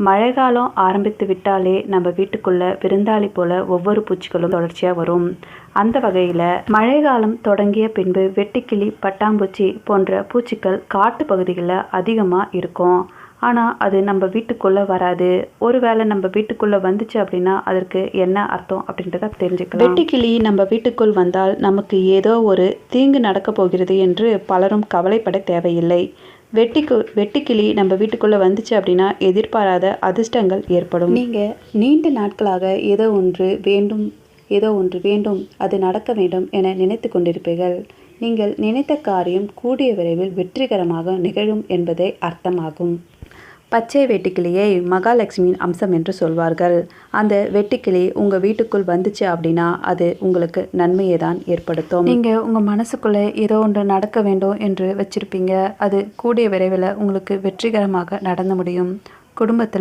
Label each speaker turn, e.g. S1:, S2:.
S1: மழைக்காலம் ஆரம்பித்து விட்டாலே நம்ம வீட்டுக்குள்ளே விருந்தாளி போல் ஒவ்வொரு பூச்சிகளும் தொடர்ச்சியாக வரும். அந்த வகையில் மழைக்காலம் தொடங்கிய பின்பு வெட்டுக்கிளி, பட்டாம்பூச்சி போன்ற பூச்சிகள் காட்டு பகுதிகளில் அதிகமாக இருக்கும். ஆனால் அது நம்ம வீட்டுக்குள்ளே வராது. ஒருவேளை நம்ம வீட்டுக்குள்ளே வந்துச்சு அப்படின்னா அதற்கு என்ன அர்த்தம் அப்படின்றத தெரிஞ்சுக்கலாம். வெட்டுக்கிளி நம்ம வீட்டுக்குள் வந்தால் நமக்கு ஏதோ ஒரு தீங்கு நடக்கப் போகிறது என்று பலரும் கவலைப்பட தேவையில்லை. வெட்டுக்கிளி நம்ம வீட்டுக்குள்ளே வந்துச்சு அப்படின்னா எதிர்பாராத அதிர்ஷ்டங்கள் ஏற்படும். நீங்கள் நீண்ட நாட்களாக ஏதோ ஒன்று வேண்டும் அது நடக்க வேண்டும் என நினைத்து கொண்டிருப்பீர்கள். நீங்கள் நினைத்த காரியம் கூடிய விரைவில் வெற்றிகரமாக நிகழும் என்பதே அர்த்தமாகும். பச்சை வெட்டுக்கிளியை மகாலட்சுமியின் அம்சம் என்று சொல்வார்கள். அந்த வெட்டுக்கிளி உங்கள் வீட்டுக்குள் வந்துச்சு அப்படின்னா அது உங்களுக்கு நன்மையை தான் ஏற்படுத்தும். நீங்கள் உங்கள் மனசுக்குள்ளே ஏதோ ஒன்று நடக்க வேண்டும் என்று வச்சுருப்பீங்க. அது கூடிய விரைவில் உங்களுக்கு வெற்றிகரமாக நடந்து முடியும். குடும்பத்தில்